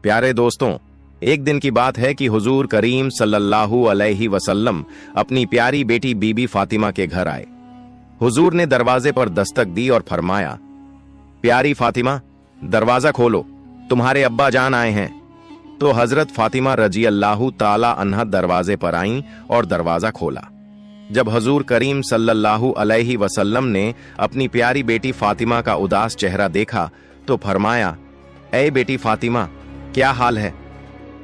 प्यारे दोस्तों, एक दिन की बात है कि हुजूर करीम सल्लल्लाहु अलैहि वसल्लम अपनी प्यारी बेटी बीबी फातिमा के घर आए। हुजूर ने दरवाजे पर दस्तक दी और फरमाया, प्यारी फातिमा, दरवाजा खोलो, तुम्हारे अब्बा जान आए हैं। तो हजरत फातिमा रजी अल्लाह ताला अन्हा दरवाजे पर आईं और दरवाजा खोला। जब हुजूर करीम सल्लल्लाहु अलैहि वसल्लम ने अपनी प्यारी बेटी फातिमा का उदास चेहरा देखा तो फरमाया, ऐ बेटी फातिमा, क्या हाल है?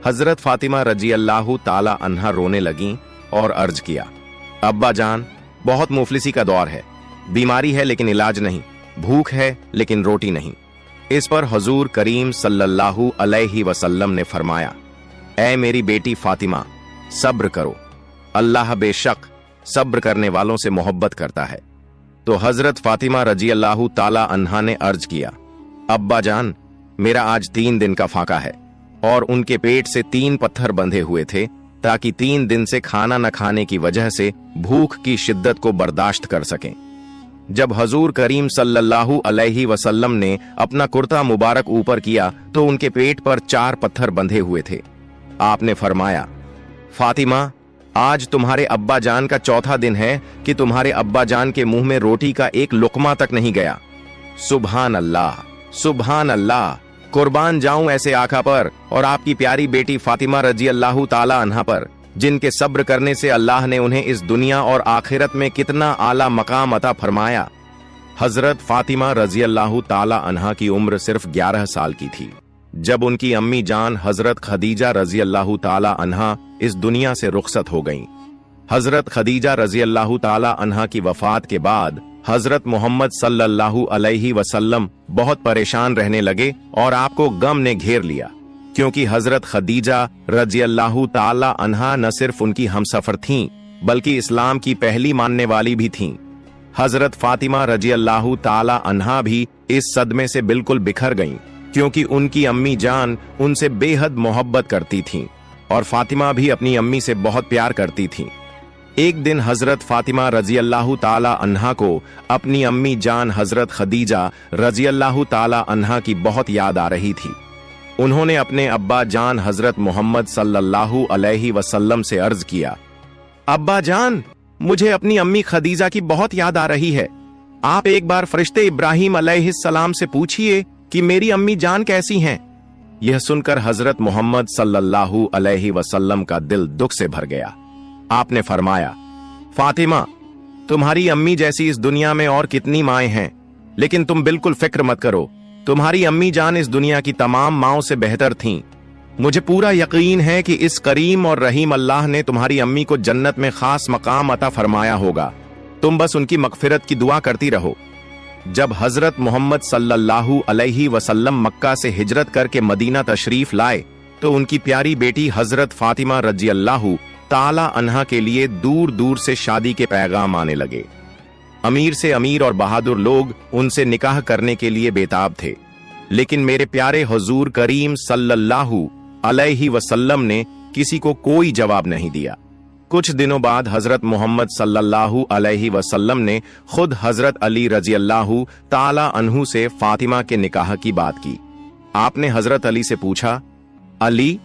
हजरत फातिमा रजी अल्लाह ताला अन्हा रोने लगीं और अर्ज किया, अब्बा जान, बहुत मुफलिसी का दौर है, बीमारी है लेकिन इलाज नहीं, भूख है लेकिन रोटी नहीं। इस पर हुजूर करीम सल्लल्लाहु अलैहि वसल्लम ने फरमाया, ऐ मेरी बेटी फातिमा, सब्र करो, अल्लाह बेशक सब्र करने वालों से मोहब्बत करता है। तो हजरत फातिमा रजी अल्लाह ताला अन्हा ने अर्ज किया, अब्बा जान, मेरा आज 3 दिन का फाका है और उनके पेट से 3 पत्थर बंधे हुए थे ताकि 3 दिन से खाना न खाने की वजह से भूख की शिद्दत को बर्दाश्त कर सकें। जब हुजूर करीम सल्लल्लाहु अलैहि वसल्लम ने अपना कुर्ता मुबारक ऊपर किया तो उनके पेट पर 4 पत्थर बंधे हुए थे। आपने फरमाया, फातिमा, आज तुम्हारे अब्बा जान का 4था दिन है कि तुम्हारे अब्बा जान के मुंह में रोटी का एक लुकमा तक नहीं गया। सुभान अल्लाह, सुभान अल्लाह, कुर्बान जाऊं ऐसे आका पर और आपकी प्यारी बेटी फातिमा रजी अल्लाह ताला अन्हा पर, जिनके सब्र करने से अल्लाह ने उन्हें इस दुनिया और आखिरत में कितना आला मकाम अता फरमाया। हजरत फातिमा रजी अल्लाह ताला अन्हा की उम्र सिर्फ 11 साल की थी जब उनकी अम्मी जान हजरत खदीजा रजी अल्लाह ताला अन्हा इस दुनिया से रुखसत हो गईं। हजरत खदीजा रजी अल्लाह ताला अन्हा की वफात के बाद हजरत मोहम्मद सल्लल्लाहु अलैहि वसल्लम बहुत परेशान रहने लगे और आपको गम ने घेर लिया, क्योंकि हजरत खदीजा रजी अल्लाह ताला अन्हा न सिर्फ उनकी हमसफर थीं बल्कि इस्लाम की पहली मानने वाली भी थीं। हजरत फातिमा रजी अल्लाह ताला अन्हा भी इस सदमे से बिल्कुल बिखर गईं, क्योंकि उनकी अम्मी जान उनसे बेहद मोहब्बत करती थीं और फातिमा भी अपनी अम्मी से बहुत प्यार करती थीं। एक दिन हजरत फातिमा रजी अल्लाह ताला अन्हा को अपनी अम्मी जान हजरत खदीजा रजी अल्लाह ताला अन्हा की बहुत याद आ रही थी। उन्होंने अपने अब्बा जान हजरत मोहम्मद सल्लल्लाहु अलैहि वसल्लम से अर्ज किया, अब्बा जान, मुझे अपनी अम्मी खदीजा की बहुत याद आ रही है। आप एक बार फरिश्ते इब्राहिम अलैहिस्सलाम से पूछिए कि मेरी अम्मी जान कैसी हैं। यह सुनकर हजरत मोहम्मद सल्लल्लाहु अलैहि वसल्लम का दिल दुख से भर गया। आपने फरमाया, फातिमा, तुम्हारी अम्मी जैसी इस दुनिया में और कितनी माएं हैं, लेकिन तुम बिल्कुल फिक्र मत करो, तुम्हारी अम्मी जान इस दुनिया की तमाम माओं से बेहतर थीं। मुझे पूरा यकीन है कि इस करीम और रहीम अल्लाह ने तुम्हारी अम्मी को जन्नत में खास मकाम अता फरमाया होगा। तुम बस उनकी मगफिरत की दुआ करती रहो। जब हजरत मोहम्मद सल्लल्लाहु अलैहि वसल्लम मक्का से हिजरत करके मदीना तशरीफ लाए तो उनकी प्यारी बेटी हजरत फातिमा रजी अल्लाह ताला अन्हा के लिए दूर दूर से शादी के पैगाम आने लगे। अमीर से अमीर और बहादुर लोग उनसे निकाह करने के लिए बेताब थे, लेकिन मेरे प्यारे हुजूर करीम सल्लल्लाहु अलैहि वसल्लम ने किसी को कोई जवाब नहीं दिया। कुछ दिनों बाद हजरत मोहम्मद सल्लल्लाहु अलैहि वसल्लम ने खुद हजरत अली रजी अल्लाह ताला अन्हु से फातिमा के निकाह की बात की। आपने हजरत अली से पूछा, अली,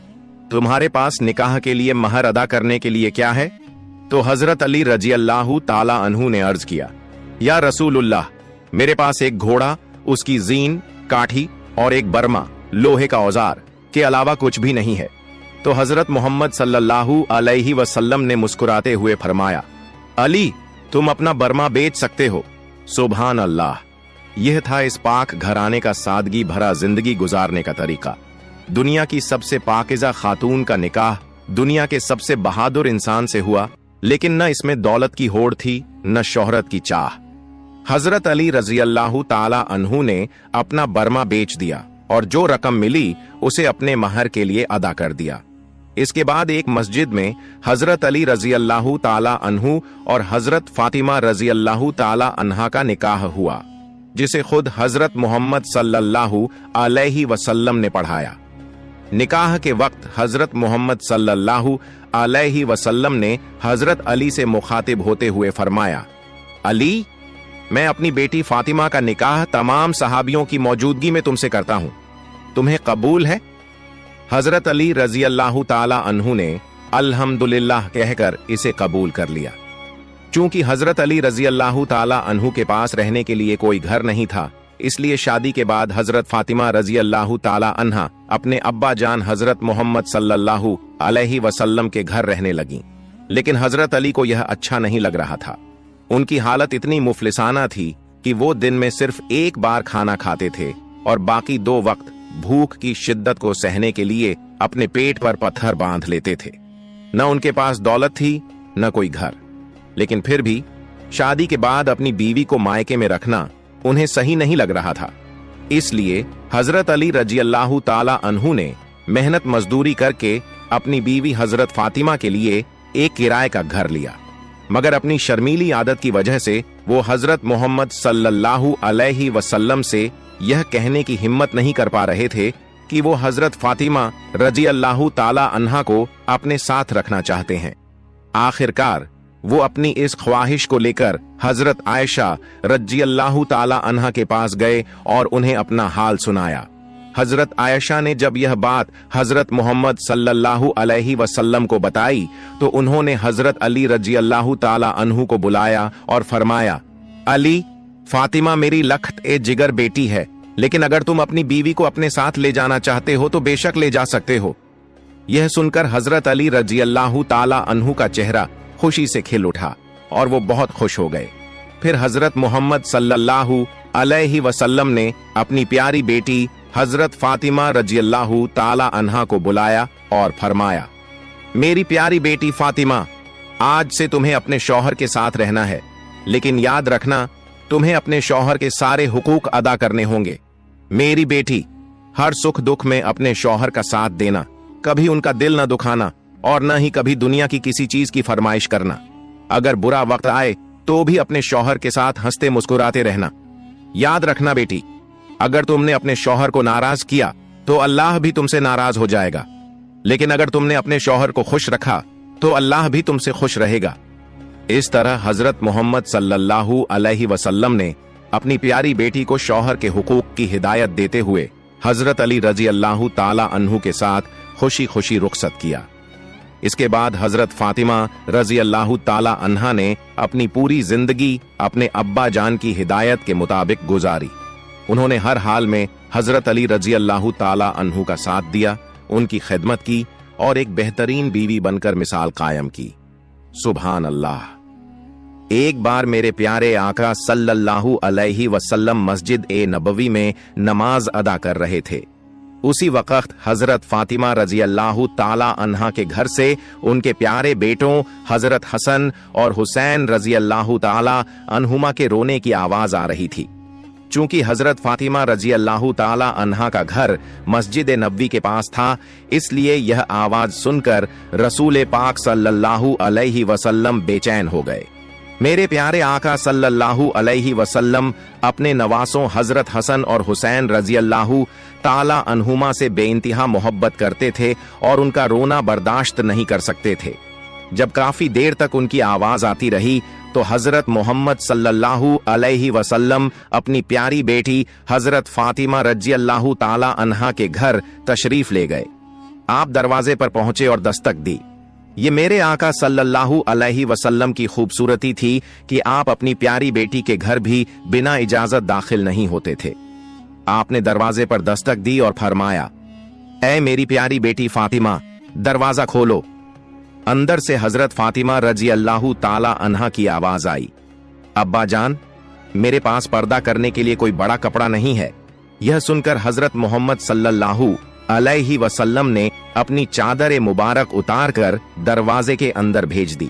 तुम्हारे पास निकाह के लिए महर अदा करने के लिए क्या है? तो हजरत अली रजी अल्लाह ताला अन्हु ने अर्ज किया, या रसूलुल्लाह, मेरे पास एक घोड़ा, उसकी जीन, काठी और एक बर्मा लोहे का औजार के अलावा कुछ भी नहीं है। तो हजरत मोहम्मद सल्लल्लाहु अलैहि वसल्लम ने मुस्कुराते हुए फरमाया, अली, तुम अपना बर्मा बेच सकते हो। सुभान अल्लाह। यह था इस पाक घराने का सादगी भरा जिंदगी गुजारने का तरीका। दुनिया की सबसे पाकिज़ा खातून का निकाह दुनिया के सबसे बहादुर इंसान से हुआ, लेकिन न इसमें दौलत की होड़ थी न शोहरत की चाह। हजरत अली रजी अल्लाह ताला अन्हु ने अपना बर्मा बेच दिया और जो रकम मिली उसे अपने महर के लिए अदा कर दिया। इसके बाद एक मस्जिद में हजरत अली रजी अल्लाह ताला अन्हु और हजरत फातिमा रजी अल्लाह ताला अन्हा का निकाह हुआ, जिसे खुद हजरत मोहम्मद सल्लल्लाहु अलैहि वसल्लम ने पढ़ाया। निकाह के वक्त हजरत मोहम्मद सल्लल्लाहु अलैहि वसल्लम ने हजरत अली से मुखातिब होते हुए फरमाया, अली, मैं अपनी बेटी फातिमा का निकाह तमाम सहाबियों की मौजूदगी में तुमसे करता हूं, तुम्हें कबूल है? हजरत अली रजी अल्लाह ताला अन्हु ने अल्हम्दुलिल्लाह कहकर इसे कबूल कर लिया। चूंकि हजरत अली रजी अल्लाह ताला अन्हु के पास रहने के लिए कोई घर नहीं था, इसलिए शादी के बाद हजरत फातिमा रजी अल्लाह ताला अन्हा अपने अब्बा जान हजरत मोहम्मद सल्लल्लाहु अलैहि वसल्लम के घर रहने लगीं। लेकिन हजरत अली को यह अच्छा नहीं लग रहा था। उनकी हालत इतनी मुफलिसाना थी कि वो दिन में सिर्फ एक बार खाना खाते थे और बाकी 2 वक्त भूख की शिद्दत को सहने के लिए अपने पेट पर पत्थर बांध लेते थे। न उनके पास दौलत थी न कोई घर, लेकिन फिर भी शादी के बाद अपनी बीवी को मायके में रखना उन्हें सही नहीं लग रहा था। इसलिए हजरत अली रजी अल्लाह ताला अन्हु ने मेहनत मजदूरी करके अपनी बीवी हजरत फातिमा के लिए एक किराए का घर लिया। मगर अपनी शर्मीली आदत की वजह से वो हजरत मोहम्मद सल्लल्लाहु अलैहि वसल्लम से यह कहने की हिम्मत नहीं कर पा रहे थे कि वो हजरत फातिमा रजी अल्लाह ताला अन्हा को अपने साथ रखना चाहते हैं। आखिरकार वो अपनी इस ख्वाहिश को लेकर हजरत आयशा रजी अल्लाह ताला अन्हा के पास गए और उन्हें अपना हाल सुनाया। हजरत आयशा ने जब यह बात हजरत मोहम्मद सल्लल्लाहु अलैहि वसल्लम को बताई तो उन्होंने हजरत अली रजी अल्लाह ताला अन्हु को बुलाया और फरमाया, अली, फातिमा मेरी लख्त ए जिगर बेटी है, लेकिन अगर तुम अपनी बीवी को अपने साथ ले जाना चाहते हो तो बेशक ले जा सकते हो। यह सुनकर हजरत अली रजी अल्लाह ताला अन्हु का चेहरा खुशी से खिल उठा और वो बहुत खुश हो गए। फिर हजरत मोहम्मद सल्लल्लाहु अलैहि वसल्लम ने अपनी प्यारी बेटी हजरत फातिमा रजी अल्लाह ताला अन्हा को बुलाया और फरमाया, मेरी प्यारी बेटी फातिमा, आज से तुम्हें अपने शौहर के साथ रहना है, लेकिन याद रखना तुम्हें अपने शौहर के सारे हुकूक अदा करने होंगे। मेरी बेटी, हर सुख दुख में अपने शौहर का साथ देना, कभी उनका दिल न दुखाना और न ही कभी दुनिया की किसी चीज की फरमाइश करना। अगर बुरा वक्त आए तो भी अपने शौहर के साथ हंसते मुस्कुराते रहना। याद रखना बेटी, अगर तुमने अपने शौहर को नाराज किया तो अल्लाह भी तुमसे नाराज हो जाएगा, लेकिन अगर तुमने अपने शौहर को खुश रखा तो अल्लाह भी तुमसे खुश रहेगा। इस तरह हजरत मोहम्मद सल्लल्लाहु अलैहि वसल्लम ने अपनी प्यारी बेटी को शौहर के हुकूक की हिदायत देते हुए हजरत अली रजी अल्लाह ताला अन्हु के साथ खुशी खुशी रुखसत किया। इसके बाद हजरत फातिमा रजी अल्लाह ताला अन्हा ने अपनी पूरी जिंदगी अपने अब्बा जान की हिदायत के मुताबिक गुजारी। उन्होंने हर हाल में हजरत अली रजी अल्लाह ताला अन्हु का साथ दिया, उनकी खिदमत की और एक बेहतरीन बीवी बनकर मिसाल कायम की। सुभान अल्लाह। एक बार मेरे प्यारे आका सल्लल्लाहु अलैहि वसल्लम मस्जिद ए नबवी में नमाज अदा कर रहे थे। उसी वक्त हजरत फातिमा रजी अल्लाह ताला अन्हा के घर से उनके प्यारे बेटों हजरत हसन और हुसैन रजी अल्लाह ताला अन्हुमा के रोने की आवाज आ रही थी। चूंकि हजरत फातिमा रजी अल्लाह ताला अन्हा का घर मस्जिद नबवी के पास था, इसलिए यह आवाज सुनकर रसूल पाक सल्लल्लाहु अलैहि वसल्लम बेचैन हो गए। मेरे प्यारे आका सल्लल्लाहु अलैहि वसल्लम अपने नवासों हजरत हसन और हुसैन रजी अल्लाह ताला अन्हुमा से बेइंतहा मोहब्बत करते थे और उनका रोना बर्दाश्त नहीं कर सकते थे। जब काफी देर तक उनकी आवाज आती रही तो हजरत मोहम्मद सल्लल्लाहु अलैहि वसल्लम अपनी प्यारी बेटी हजरत फातिमा रजी अल्लाह ताला अन्हा के घर तशरीफ ले गए। आप दरवाजे पर पहुंचे और दस्तक दी। ये मेरे आका सल्लल्लाहु अलैहि वसल्लम की खूबसूरती थी कि आप अपनी प्यारी बेटी के घर भी बिना इजाजत दाखिल नहीं होते थे। आपने दरवाजे पर दस्तक दी और फरमाया, ऐ मेरी प्यारी बेटी फातिमा, दरवाजा खोलो। अंदर से हजरत फातिमा रजी अल्लाह ताला अन्हा की आवाज आई, अब्बा जान, मेरे पास पर्दा करने के लिए कोई बड़ा कपड़ा नहीं है। यह सुनकर हजरत मोहम्मद सल्लल्लाहु अलैहि वसल्लम ने अपनी चादर मुबारक उतार कर दरवाजे के अंदर भेज दी।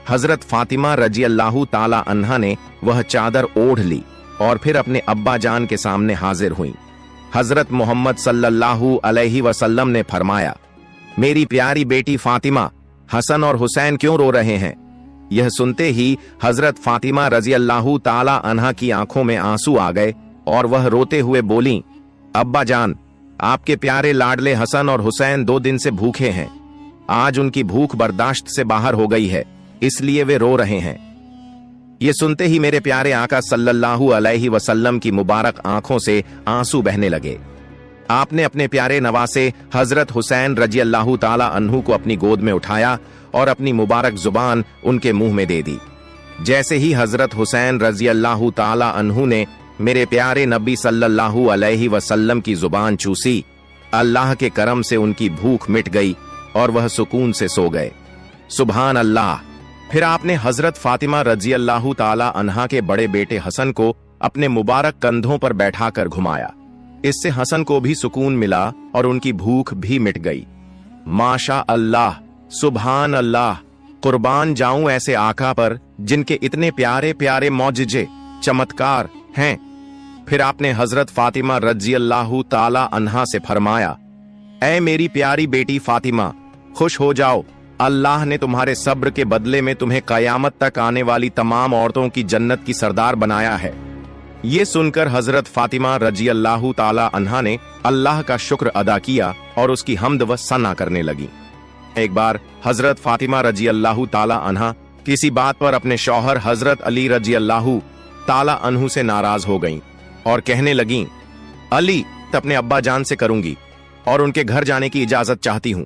हजरत फातिमा रजी अल्लाह ताला अन्हा ने वह चादर ओढ़ ली और फिर अपने अब्बा जान के सामने हाजिर हुई। हजरत मोहम्मद सल्लल्लाहु अलैहि वसल्लम ने फरमाया, मेरी प्यारी बेटी फातिमा, हसन और हुसैन क्यों रो रहे हैं? यह सुनते ही हजरत फातिमा रजी अल्लाह ताला अन्हा की आंखों में आंसू आ गए और वह रोते हुए बोली, अब्बा जान, आपके प्यारे लाडले हसन और हुसैन 2 दिन से भूखे हैं। आज उनकी भूख बर्दाश्त से बाहर हो गई है, इसलिए वे रो रहे हैं। ये सुनते ही मेरे प्यारे आका सल्लल्लाहु अलैहि वसल्लम की मुबारक आंखों से आंसू बहने लगे। आपने अपने प्यारे नवासे हजरत हुसैन रजी अल्लाह ताला अन्हु को अपनी गोद में उठाया और अपनी मुबारक जुबान उनके मुंह में दे दी। जैसे ही हजरत हुसैन रजी अल्लाह ताला अन्हु ने मेरे प्यारे नबी सल्लल्लाहु अलैहि वसल्लम की जुबान चूसी, अल्लाह के करम से उनकी भूख मिट गई और वह सुकून से सो गए। सुभान अल्लाह। फिर आपने हजरत फातिमा रजी अल्लाह ताला अन्हा के बड़े बेटे हसन को अपने मुबारक कंधों पर बैठाकर घुमाया। इससे हसन को भी सुकून मिला और उनकी भूख भी मिट गई। माशा अल्लाह, सुभान अल्लाह। कुर्बान जाऊं ऐसे आका पर जिनके इतने प्यारे प्यारे मौजिजे चमत्कार हैं। फिर आपने हजरत फातिमा रजी अल्लाह ताला अन्हा से फरमाया, ऐ मेरी प्यारी बेटी फातिमा, खुश हो जाओ, अल्लाह ने तुम्हारे सब्र के बदले में तुम्हें कयामत तक आने वाली तमाम औरतों की जन्नत की सरदार बनाया है। ये सुनकर हजरत फातिमा रजी अल्लाह ताला अन्हा ने अल्लाह का शुक्र अदा किया और उसकी हम्द व सना करने लगी। एक बार हजरत फातिमा रजी अल्लाह ताला अन्हा किसी बात पर अपने शौहर हजरत अली रजी अल्लाह ताला अन्हु से नाराज हो गईं और कहने लगीं, अली अपने अब्बा जान से करूंगी और उनके घर जाने की इजाजत चाहती हूं।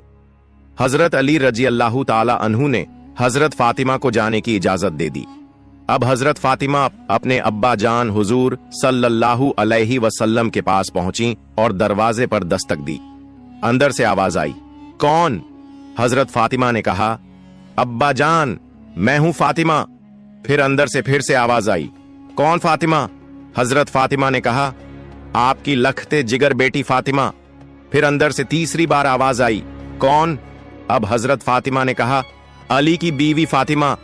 हजरत अली रजी अल्लाह ताला अन्हु ने हजरत फातिमा को जाने की इजाजत दे दी। अब हजरत फातिमा अपने अब्बा जान हुजूर सल्लल्लाहु अलैहि वसल्लम के पास पहुंची और दरवाजे पर दस्तक दी। अंदर से आवाज आई, कौन? हजरत फातिमा ने कहा, अब्बा जान, मैं हूं फातिमा। फिर अंदर से फिर से आवाज आई, कौन फातिमा? हजरत फातिमा ने कहा, आपकी लखते जिगर बेटी फातिमा। फिर अंदर से तीसरी बार आवाज आई, कौन? अब हजरत फातिमा ने कहा, अली की बीवी फातिमा।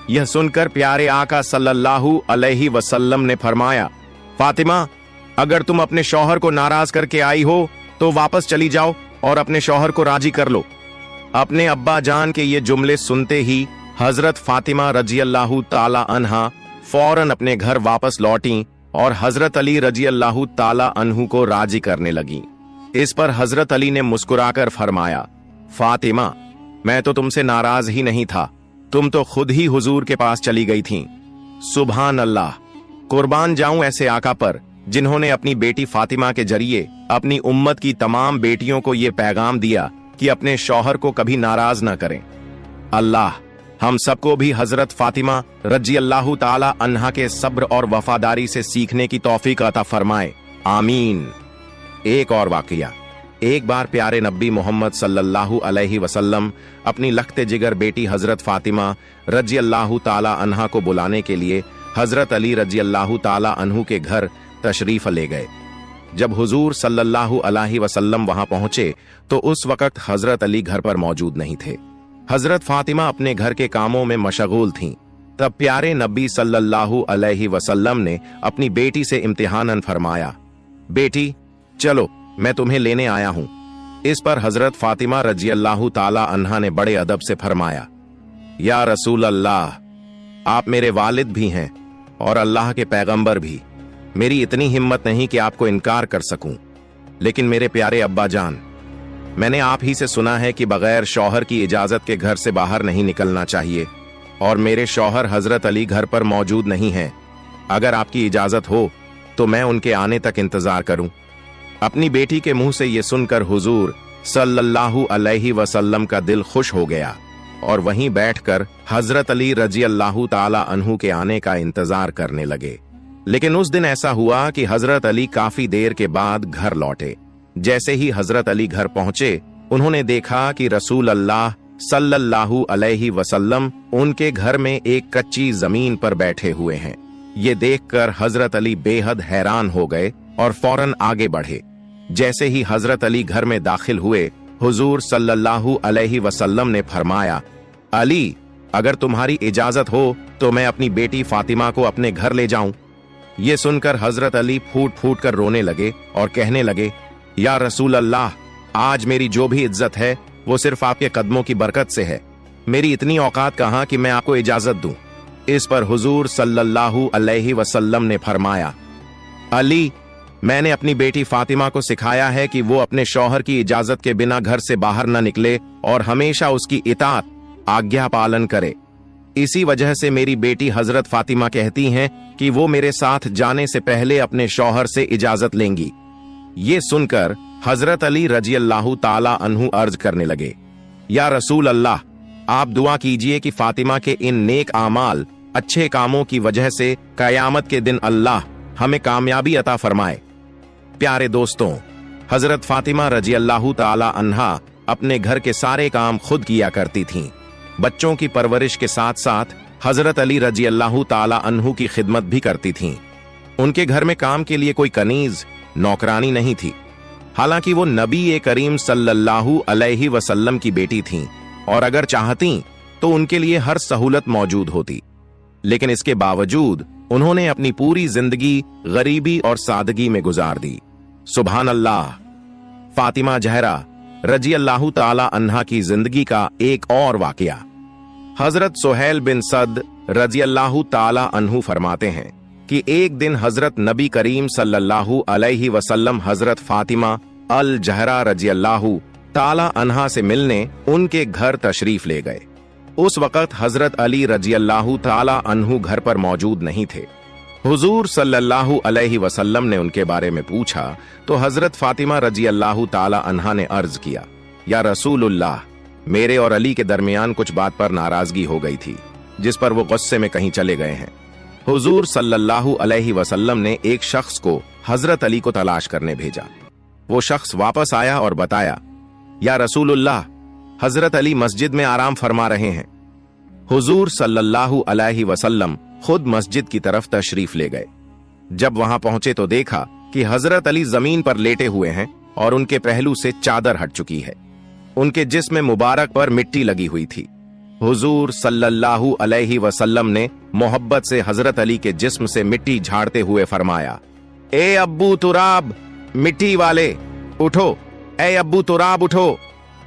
यह सुनकर प्यारे आका सल्लल्लाहु अलैहि वसल्लम ने फरमाया, फातिमा, अगर तुम अपने शौहर को नाराज करके आई हो तो वापस चली जाओ और अपने शौहर को राजी कर लो। अपने अब्बा जान के ये जुमले सुनते ही हजरत फातिमा रजी अल्लाह ताला अन्हा फौरन अपने घर वापस लौटी और हजरत अली रजी अल्लाह ताला अन्हु को राजी करने लगी। इस पर हजरत अली ने मुस्कुराकर फरमाया, फातिमा, मैं तो तुमसे नाराज ही नहीं था, तुम तो खुद ही हुजूर के पास चली गई थीं। सुभान अल्लाह। कुर्बान जाऊं ऐसे आका पर जिन्होंने अपनी बेटी फातिमा के जरिए अपनी उम्मत की तमाम बेटियों को यह पैगाम दिया कि अपने शौहर को कभी नाराज ना करें। अल्लाह हम सबको भी हजरत फातिमा रजी अल्लाह ताला अन्हा के सब्र और वफादारी से सीखने की तौफीक अता फरमाए, आमीन। एक और वाकया। एक बार प्यारे नबी मोहम्मद सल्लल्लाहु अलैहि वसल्लम अपनी लखते जिगर बेटी हजरत फातिमा रजी अल्लाह ताला अन्हा को बुलाने के लिए हजरत अली रजी अल्लाह ताला अन्हु के घर तशरीफ ले गए। जब हुजूर सल्लल्लाहु अलैहि वसल्लम वहां पहुंचे तो उस वक्त हजरत अली घर पर मौजूद नहीं थे। हजरत फातिमा अपने घर के कामों में मशगूल थीं। तब प्यारे नबी सल्लल्लाहु अलैहि वसल्लम ने अपनी बेटी से इम्तिहानन फरमाया, बेटी चलो मैं तुम्हें लेने आया हूं। इस पर हजरत फातिमा रजी अल्लाह ताला अन्हा ने बड़े अदब से फरमाया, या रसूल अल्लाह, आप मेरे वालिद भी हैं और अल्लाह के पैगंबर भी। मेरी इतनी हिम्मत नहीं कि आपको इनकार कर सकूं, लेकिन मेरे प्यारे अब्बा जान, मैंने आप ही से सुना है कि बगैर शौहर की इजाजत के घर से बाहर नहीं निकलना चाहिए और मेरे शौहर हजरत अली घर पर मौजूद नहीं हैं। अगर आपकी इजाजत हो तो मैं उनके आने तक इंतजार करूं। अपनी बेटी के मुंह से यह सुनकर हुजूर सल्लल्लाहु अलैहि वसल्लम का दिल खुश हो गया और वहीं बैठकर हजरत अली रजी अल्लाह ताला अन्हु के आने का इंतजार करने लगे। लेकिन उस दिन ऐसा हुआ कि हजरत अली काफी देर के बाद घर लौटे। जैसे ही हजरत अली घर पहुंचे, उन्होंने देखा कि रसूल अल्लाह सल्लल्लाहु अलैहि वसल्लम उनके घर में एक कच्ची जमीन पर बैठे हुए हैं। ये देखकर हजरत अली बेहद हैरान हो गए और फौरन आगे बढ़े। जैसे ही हजरत अली घर में दाखिल हुए, हुजूर सल्लल्लाहु अलैहि वसल्लम ने फरमाया, अली, अगर तुम्हारी इजाजत हो तो मैं अपनी बेटी फातिमा को अपने घर ले जाऊं। ये सुनकर हजरत अली फूट फूट कर रोने लगे और कहने लगे, या रसूल अल्लाह, आज मेरी जो भी इज्जत है वो सिर्फ आपके कदमों की बरकत से है। मेरी इतनी औकात कहां कि मैं आपको इजाजत दूं। इस पर हुजूर सल्लल्लाहु अलैहि वसल्लम ने फरमाया, अली, मैंने अपनी बेटी फातिमा को सिखाया है कि वो अपने शौहर की इजाजत के बिना घर से बाहर न निकले और हमेशा उसकी इताअत, आज्ञा पालन करे। इसी वजह से मेरी बेटी हजरत फातिमा कहती हैं कि वो मेरे साथ जाने से पहले अपने शौहर से इजाजत लेंगी। ये सुनकर हजरत अली रजी अल्लाह ताला अन्हु अर्ज करने लगे, या रसूल अल्लाह, आप दुआ कीजिए कि फातिमा के इन नेक आमाल अच्छे कामों की वजह से कयामत के दिन अल्लाह हमें कामयाबी अता फरमाए। प्यारे दोस्तों, हजरत फातिमा रजी अल्लाह ताला अन्हा अपने घर के सारे काम खुद किया करती थीं। बच्चों की परवरिश के साथ साथ हजरत अली रजी अल्लाह ताला अन्हु की खिदमत भी करती थीं। उनके घर में काम के लिए कोई कनीज नौकरानी नहीं थी। हालांकि वो नबी करीम सल्लल्लाहु अलैहि वसल्लम की बेटी थीं और अगर चाहती तो उनके लिए हर सहूलत मौजूद होती, लेकिन इसके बावजूद उन्होंने अपनी पूरी जिंदगी गरीबी और सादगी में गुजार दी। सुभान अल्लाह। फातिमा जहरा रजी अल्लाह ताला अन्हा की जिंदगी का एक और वाकया। हजरत सुहैल बिन सद रजी अल्लाह ताला अन्हु फरमाते हैं कि एक दिन हजरत नबी करीम सल्लल्लाहु अलैहि वसल्लम हजरत फातिमा अल जहरा रजी अल्लाह ताला अन्हा से मिलने उनके घर तशरीफ ले गए। उस वक़्त हजरत अली रजी अल्लाह ताला अन्हु घर पर मौजूद नहीं थे। हुजूर सल्लल्लाहु अलैहि वसल्लम ने उनके बारे में पूछा तो हजरत फातिमा रजी अल्लाह ताला अन्हा ने अर्ज किया, या रसूलुल्लाह, मेरे और अली के दरमियान कुछ बात पर नाराजगी हो गई थी, जिस पर वो गुस्से में कहीं चले गए हैं। हुजूर सल्लल्लाहु अलैहि वसल्लम ने एक शख्स को हजरत अली को तलाश करने भेजा। वो शख्स वापस आया और बताया, या रसूलुल्लाह, हजरत अली मस्जिद में आराम फरमा रहे हैं। हुजूर सल्लल्लाहु अलैहि वसल्लम खुद मस्जिद की तरफ तशरीफ ले गए। जब वहां पहुंचे तो देखा कि हजरत अली जमीन पर लेटे हुए हैं और उनके पहलू से चादर हट चुकी है। उनके जिस्म मुबारक पर मिट्टी लगी हुई थी। हुजूर सल्लल्लाहु अलैहि वसल्लम ने मोहब्बत से हजरत अली के जिस्म से मिट्टी झाड़ते हुए फरमाया, ए अब्बू तुराब, मिट्टी वाले उठो, ए अब्बू तुराब उठो।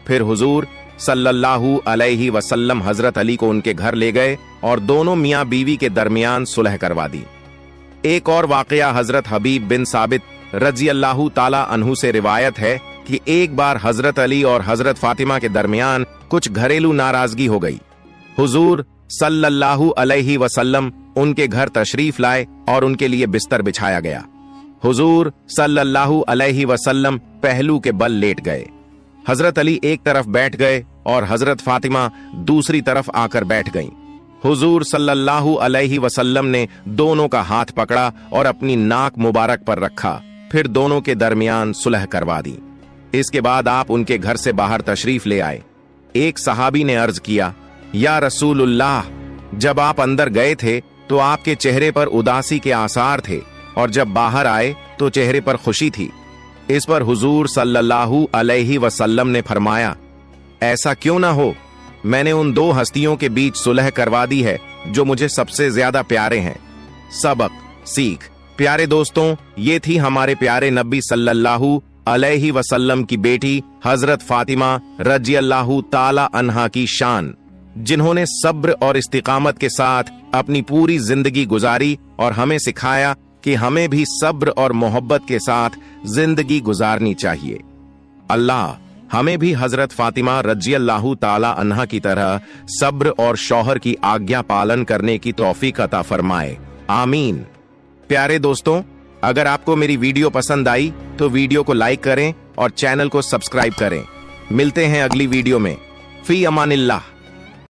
फिर हुजूर सल्लल्लाहु अलैहि वसल्लम हजरत अली को उनके घर ले गए और दोनों मियां बीवी के दरमियान सुलह करवा दी। एक और वाकया हजरत हबीब बिन साबित रजी अल्लाह ताला अन्हु से रिवायत है कि एक बार हजरत अली और हजरत फातिमा के दरमियान कुछ घरेलू नाराजगी हो गई। हुजूर सल्लल्लाहु अलैहि वसल्लम उनके घर तशरीफ लाए और उनके लिए बिस्तर बिछाया गया। हुजूर सल्लल्लाहु अलैहि वसल्लम पहलू के बल लेट गए। हजरत अली एक तरफ बैठ गए और हजरत फातिमा दूसरी तरफ आकर बैठ गईं। हुजूर सल्लल्लाहु अलैहि वसल्लम ने दोनों का हाथ पकड़ा और अपनी नाक मुबारक पर रखा, फिर दोनों के दरमियान सुलह करवा दी। इसके बाद आप उनके घर से बाहर तशरीफ ले आए। एक सहाबी ने अर्ज किया, या रसूलुल्लाह, जब आप अंदर गए थे तो आपके चेहरे पर उदासी के आसार थे और जब बाहर आए तो चेहरे पर खुशी थी। इस पर हुजूर सल्लल्लाहु अलैहि वसल्लम ने फरमाया, ऐसा क्यों ना हो, मैंने उन दो हस्तियों के बीच सुलह करवा दी है जो मुझे सबसे ज्यादा प्यारे हैं। सबक सीख। प्यारे दोस्तों, ये थी हमारे प्यारे नबी सल्लल्लाहु अलैहि वसल्लम की बेटी हजरत फातिमा रजी अल्लाह ताला अन्हा की शान, जिन्होंने सब्र और इस्तिकामत के साथ अपनी पूरी जिंदगी गुजारी और हमें सिखाया कि हमें भी सब्र और मोहब्बत के साथ जिंदगी गुजारनी चाहिए। अल्लाह हमें भी हजरत फातिमा रजी अल्लाह ताला अन्हा की तरह सब्र और शौहर की आज्ञा पालन करने की तौफीक अता फरमाए। आमीन। प्यारे दोस्तों, अगर आपको मेरी वीडियो पसंद आई तो वीडियो को लाइक करें और चैनल को सब्सक्राइब करें। मिलते हैं अगली वीडियो में। फी अमानिल्लाह।